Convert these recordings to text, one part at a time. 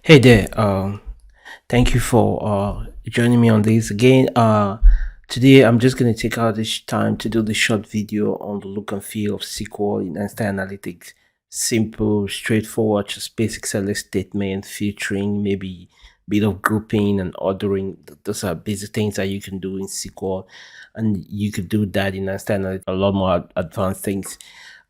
Hey there. Thank you for joining me on this again. Today I'm just gonna take out this time to do the short video on the look and feel of SQL in Einstein Analytics. Simple, straightforward, just basic select statement, filtering, maybe bit of grouping and ordering. Those are basic things that you can do in SQL, and you could do that in Einstein Analytics. A lot more advanced things.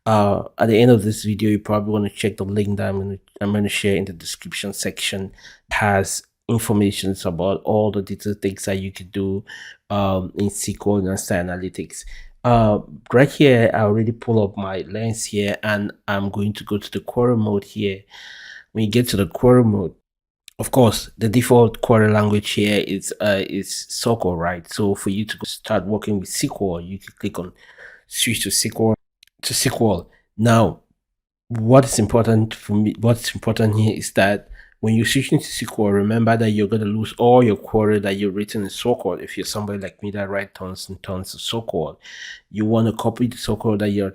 At the end of this video, you probably want to check the link that I'm gonna share in the description section. It has information about all the detailed things that you could do in SQL and Answer Analytics. Uh, right here, I already pull up my lens here, and I'm going to go to the query mode here. When you get to the query mode, of course, the default query language here is SQL, right? So for you to start working with SQL, you can click on switch to SQL. Now, what is important for me, what's important here is that when you're switching to SQL, remember that you're going to lose all your query that you've written in SQL. If you're somebody like me that write tons and tons of SQL, you want to copy the SQL that you're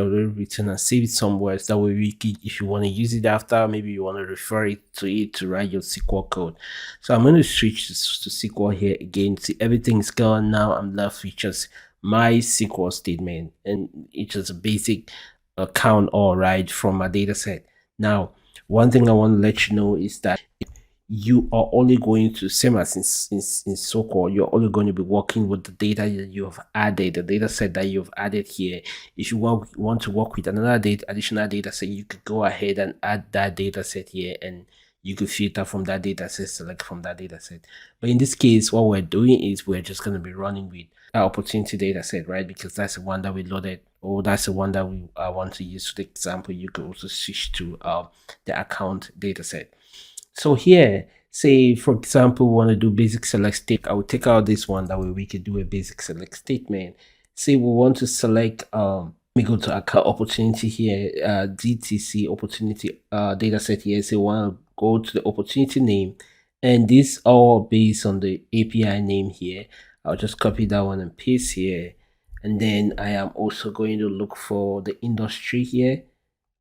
already written and save it somewhere. So that way, if you want to use it after, maybe you want to refer it to write your SQL code. So I'm going to switch to SQL here again. See, everything's gone now. I'm left with just my SQL statement, and it's just a basic count all right from my data set. Now, one thing I want to let you know is that you are only going to, same as in SQL, you're only going to be working with the data that you have added, the data set that you've added here. If you want to work with another additional data set, you could go ahead and add that data set here, and you could filter from that data set, select from that data set. But in this case, what we're doing is we're just going to be running with our opportunity data set, right? Because that's the one that we loaded, or that's the one that we want to use. For the example, you could also switch to the account data set. So here, say for example, we want to do basic select state. I will take out this one, that way we could do a basic select statement. Say we want to select let me go to account opportunity here, DTC opportunity data set here. So we want to go to the opportunity name, and this all based on the API name here. I'll just copy that one and paste here. And then I am also going to look for the industry here.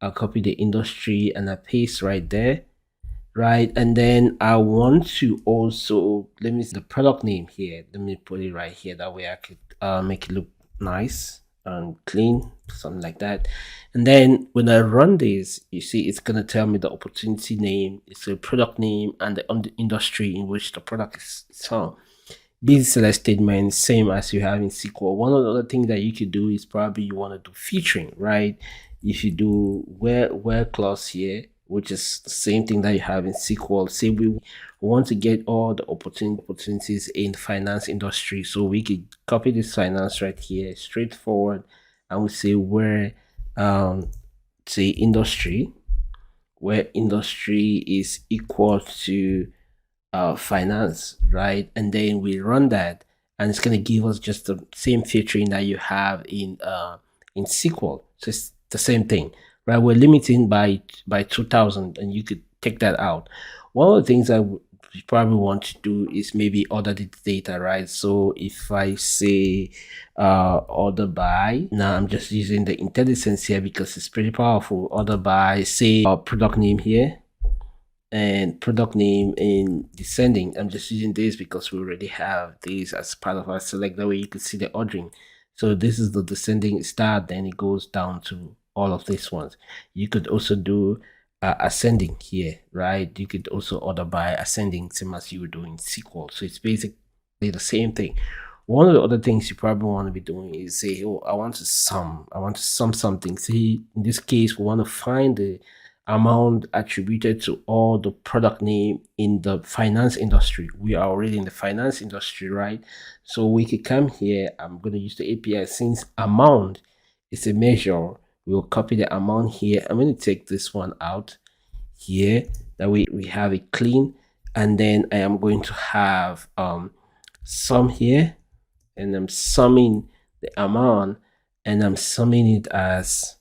I'll copy the industry and I paste right there. Right, and then I want to also, let me see the product name here. Let me put it right here. That way I could make it look nice and clean, something like that. And then when I run this, you see it's gonna tell me the opportunity name, it's a product name, and the industry in which the product is found. These select statements, same as you have in SQL. One of the other things that you could do is probably you want to do featuring, right? If you do where clause here, which is the same thing that you have in SQL. Say we want to get all the opportunities in finance industry, so we could copy this finance right here, straightforward, and we say where say industry, where industry is equal to finance, right? And then we run that, and it's going to give us just the same featuring that you have in SQL. So it's the same thing, right? We're limiting by 2000, and you could take that out. One of the things I would probably want to do is maybe order the data, right? So if I say order by, now I'm just using the intelligence here because it's pretty powerful. Order by, say product name here, and product name in descending. I'm just using this because we already have this as part of our select. That way you can see the ordering. So this is the descending start, then it goes down to all of these ones. You could also do ascending here, right? You could also order by ascending, same as you were doing SQL. So it's basically the same thing. One of the other things you probably want to be doing is say, oh, I want to sum something. See, in this case, we want to find the amount attributed to all the product name in the finance industry. We are already in the finance industry, right? So we could come here. I'm going to use the API. Since amount is a measure, we'll copy the amount here. I'm going to take this one out here. That way we have it clean. And then I am going to have sum here, and I'm summing the amount, and I'm summing it as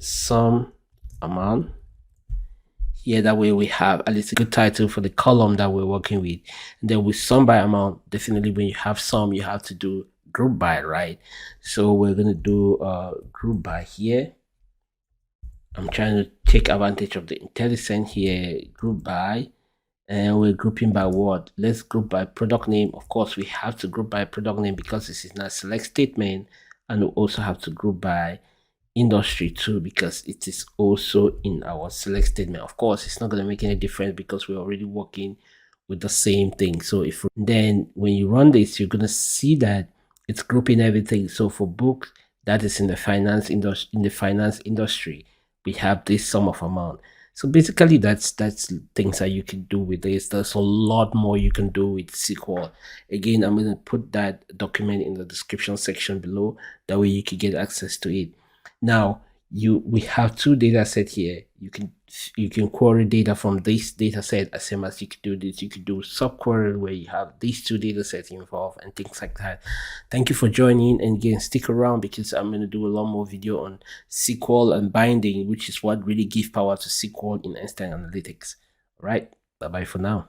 sum amount here. That way we have at least a good title for the column that we're working with. And then with sum by amount, definitely when you have sum, you have to do group by, right? So we're going to do group by here. I'm trying to take advantage of the IntelliSense here, group by, and we're grouping by what? Let's group by product name. Of course, we have to group by product name because this is not select statement, and we also have to group by industry too because it is also in our select statement. Of course, it's not going to make any difference because we're already working with the same thing. So if then when you run this, you're going to see that it's grouping everything. So for books, that is in the finance industry, we have this sum of amount. So basically, that's things that you can do with this. There's a lot more you can do with SQL. Again, I'm going to put that document in the description section below. That way you can get access to it. Now, we have two data set here. You can query data from this data set as same as you could do this. You could do subquery where you have these two data sets involved and things like that. Thank you for joining, and again, stick around because I'm going to do a lot more video on SQL and binding, which is what really gives power to SQL in Einstein Analytics. All right, bye bye for now.